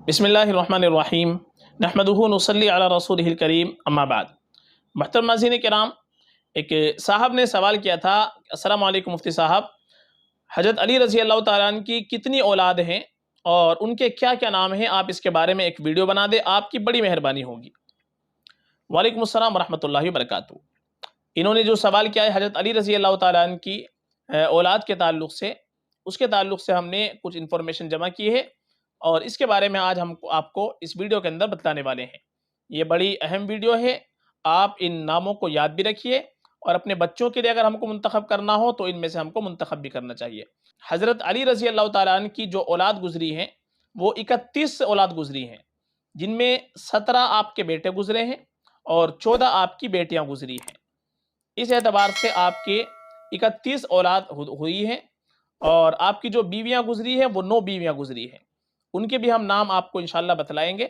बिस्मिल्लाहिर्रहमानिर्रहीम नहमदुहु नसल्ली अला रसूलिहिल करीम अम्मा बाद। मोहतरम नाज़रीन किराम, एक साहब ने सवाल किया था, अस्सलामु अलैकुम मुफ्ती साहब, हज़रत अली रज़ी अल्लाह तआला अन्हु की कितनी औलाद हैं और उनके क्या क्या नाम हैं, आप इसके बारे में एक वीडियो बना दें, आपकी बड़ी मेहरबानी होगी। वालेकुम अस्सलाम वरहमतुल्लाहि वबरकातुहू। इन्होंने जो सवाल किया है हज़रत अली रज़ी अल्लाह तआला अन्हु की औलाद के ताल्लुक़ से, उसके ताल्लुक़ से हमने कुछ इन्फॉर्मेशन जमा की है और इसके बारे में आज हम आपको इस वीडियो के अंदर बतलाने वाले हैं। ये बड़ी अहम वीडियो है, आप इन नामों को याद भी रखिए और अपने बच्चों के लिए अगर हमको मुंतखब करना हो तो इनमें से हमको मुंतखब भी करना चाहिए। हज़रत अली रज़ी अल्लाह तआला अन्हु की जो औलाद गुजरी हैं वो 31 औलाद गुजरी हैं, जिनमें 17 आपके बेटे गुजरे हैं और 14 आपकी बेटियां गुजरी हैं। इस एतबार से आपके 31 औलाद हुई हैं और आपकी जो बीवियां गुजरी हैं वो 9 बीवियां गुजरी हैं, उनके भी हम नाम आपको इंशाअल्लाह बतलाएंगे।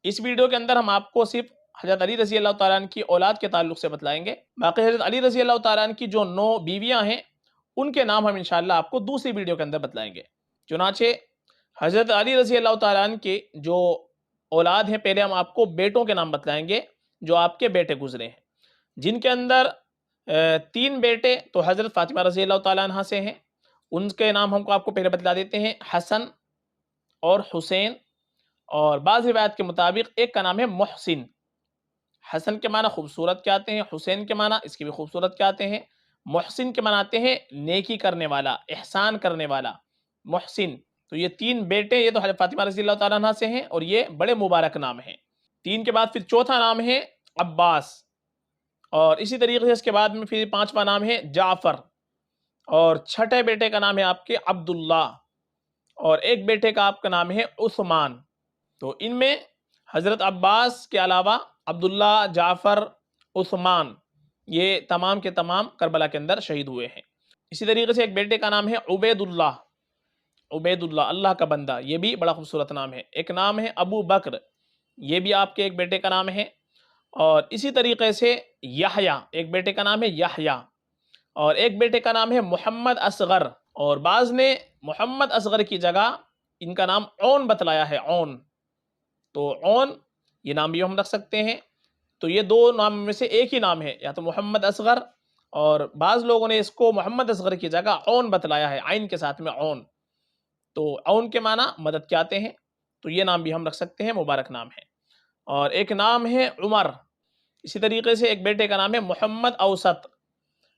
इस वीडियो के अंदर हम आपको सिर्फ हज़रत अली रज़ी अल्लाह तआला अन्हु की औलाद के ताल्लुक़ से बतलाएंगे। बाकी हज़रत अली रज़ी अल्लाह तआला अन्हु की जो 9 बीवियां हैं उनके नाम हम इंशाअल्लाह आपको दूसरी वीडियो के अंदर बतलाएंगे। चुनाचे हज़रत अली रज़ी अल्लाह तआला अन्हु के जो औलाद हैं, पहले हम आपको बेटों के नाम बतलाएंगे जो आपके बेटे गुजरे हैं, जिनके अंदर 3 बेटे तो हज़रत फ़ातिमा रज़ी अल्लाह तआला अन्हा से हैं। उनके नाम हमको आपको पहले बतला देते हैं, हसन और हुसैन, और बाज़ रिवायत के मुताबिक एक का नाम है मोहसिन। हसन के माना खूबसूरत के आते हैं, हुसैन के माना इसके भी खूबसूरत के आते हैं, मोहसिन के माना आते हैं नेकी करने वाला, एहसान करने वाला, मोहसिन। तो ये 3 बेटे ये तो हज़रत फ़ातिमा रज़ी अल्लाह तआला अन्हा से हैं और ये बड़े मुबारक नाम हैं। 3 के बाद फिर चौथा नाम है अब्बास और इसी तरीके से इसके बाद में फिर 5वां नाम है जाफ़र और छठे बेटे का नाम है आपके अब्दुल्ला और एक बेटे का आपका नाम है उस्मान। तो इनमें हज़रत अब्बास के अलावा अब्दुल्ला, जाफ़र, उस्मान ये तमाम के तमाम करबला के अंदर शहीद हुए हैं। इसी तरीके से एक बेटे का नाम है उबैदुल्ला, उबैदुल्ला अल्लाह का बंदा, ये भी बड़ा खूबसूरत नाम है। एक नाम है अबू बकर, ये भी आपके एक बेटे का नाम है। और इसी तरीके से याहया, एक बेटे का नाम है याहया और एक बेटे का नाम है मोहम्मद असगर, और बाज़ ने मोहम्मद असगर की जगह इनका नाम ओन बतलाया है, ओन। तो ओन ये नाम भी हम रख सकते हैं। तो ये 2 नाम में से एक ही नाम है, या तो मोहम्मद असगर, और बाज़ लोगों ने इसको मोहम्मद असगर की जगह ओन बतलाया है, आइन के साथ में ओन। तो ओन के माना मदद के आते हैं, तो ये नाम भी हम रख सकते हैं, मुबारक नाम है। और एक नाम है उमर। इसी तरीके से एक बेटे का नाम है मोहम्मद औसत,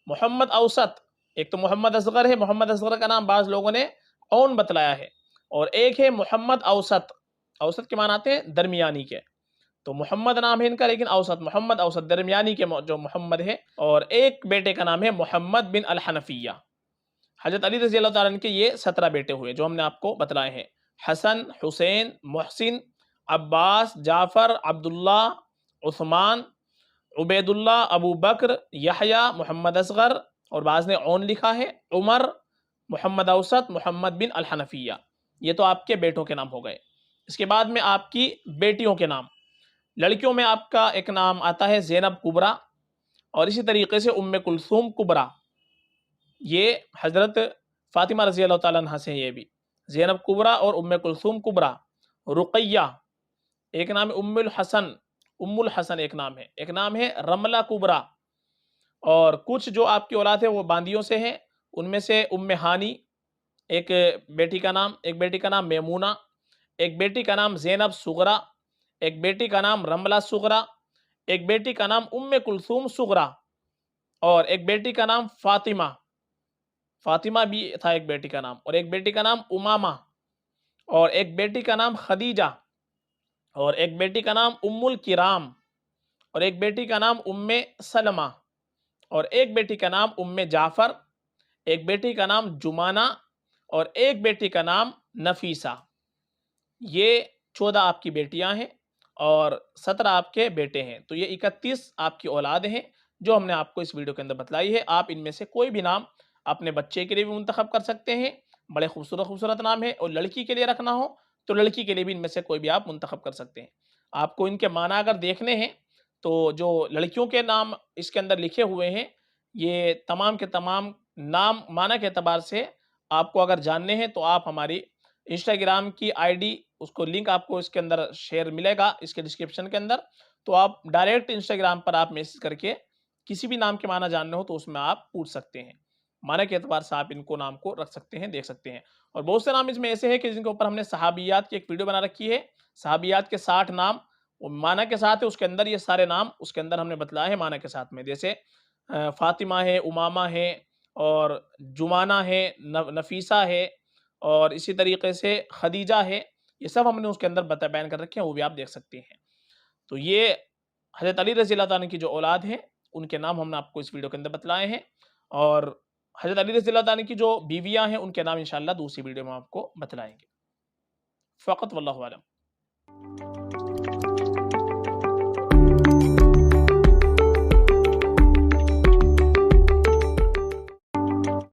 मोहम्मद औसत। एक तो मोहम्मद असगर है, मोहम्मद असगर का नाम बाज़ लोगों ने औन बतलाया है, और एक है मोहम्मद औसत, औसत के माना आते हैं दरमियानी के। तो मोहम्मद नाम है इनका, लेकिन औसत, मोहम्मद औसत दरमियानी के जो मोहम्मद है। और एक बेटे का नाम है मोहम्मद बिन अल हनफिया। हज़रत अली रज़ी अल्लाह तआला अन्हु के ये 17 बेटे हुए जो हमने आपको बतलाए हैं, हसन, हुसैन, मोहसिन, अब्बास, जाफ़र, अब्दुल्ला, उस्मान, उबैदुल्ला, अबू बकर, याहया, मोहम्मद असगर, और बाज़ ने ओन लिखा है, उमर, मोहम्मद औसत, मोहम्मद बिन अल हनफिया। ये तो आपके बेटों के नाम हो गए। इसके बाद में आपकी बेटियों के नाम, लड़कियों में आपका एक नाम आता है ज़ैनब कुबरा, और इसी तरीके से उम्मे कुलसूम कुबरा, ये हज़रत फ़ातिमा रज़ी अल्लाह तआला अन्हा से हैं। ये भी ज़ैनब कुबरा और उम्मे कुलसूम कुबरा। रुक़ैया एक नाम है, उम्मुल हसन, उम्मुल हसन एक नाम है, एक नाम है रमला कुबरा। और कुछ जो आपकी औलाद है वो बांदियों से हैं, उनमें से उम्मे हानी एक बेटी का नाम, एक बेटी का नाम मैमूना, एक बेटी का नाम ज़ैनब सुगरा, एक बेटी का नाम रमला सुगरा, एक बेटी का नाम उम्मे कुलसूम सुगरा, और एक बेटी का नाम फ़ातिमा, फ़ातिमा भी था एक बेटी का नाम, और एक बेटी का नाम उमामा, और एक बेटी का नाम खदीजा, और एक बेटी का नाम उम्मुल किराम, और एक बेटी का नाम उम्मे सलमा, और एक बेटी का नाम उम्मे जाफ़र, एक बेटी का नाम जुमाना, और एक बेटी का नाम नफीसा। ये 14 आपकी बेटियां हैं और 17 आपके बेटे हैं। तो ये 31 आपकी औलाद हैं जो हमने आपको इस वीडियो के अंदर बतलाई है। आप इनमें से कोई भी नाम अपने बच्चे के लिए भी मुंतखब कर सकते हैं, बड़े खूबसूरत खूबसूरत नाम है, और लड़की के लिए रखना हो तो लड़की के लिए भी इनमें से कोई भी आप मुंतखब कर सकते हैं। आपको इनके माना अगर देखने हैं तो जो लड़कियों के नाम इसके अंदर लिखे हुए हैं, ये तमाम के तमाम नाम माना के एतबार से आपको अगर जानने हैं तो आप हमारी इंस्टाग्राम की आईडी اس کو لنک آپ کو اس کے اندر شیئر ملے گا اس کے ڈسکرپشن کے اندر، تو آپ ڈائریکٹ انسٹاگرام پر آپ میسج کر کے کسی بھی نام کے معنی جاننے ہو تو اس میں آپ پوچھ سکتے ہیں، معنی کے اعتبار سے آپ ان کو نام کو رکھ سکتے ہیں، دیکھ سکتے ہیں۔ اور بہت سے نام اس میں ایسے ہیں کہ جن کے اوپر ہم نے صحابیات کی ایک ویڈیو بنا رکھی ہے، صحابیات کے 60 نام وہ معنی کے ساتھ ہے، اس کے اندر یہ سارے نام اس کے اندر ہم نے بتلایا ہے معنی کے ساتھ میں، جیسے فاطمہ ہے، امامہ ہے، اور جمانہ ہے، نفیسہ ہے، اور اسی طریقے سے خدیجہ ہے، یہ سب ہم نے اس کے اندر بیان کر رکھے ہیں، وہ بھی آپ دیکھ سکتے ہیں۔ تو یہ حضرت علی رضی اللہ تعالیٰ کی جو اولاد ہیں ان کے نام ہم نے آپ کو اس ویڈیو کے اندر بتلائے ہیں، اور حضرت علی رضی اللہ تعالیٰ کی جو بیویاں ہیں ان کے نام انشاءاللہ دوسری ویڈیو میں آپ کو بتلائیں گے۔ فقط واللہ اعلم۔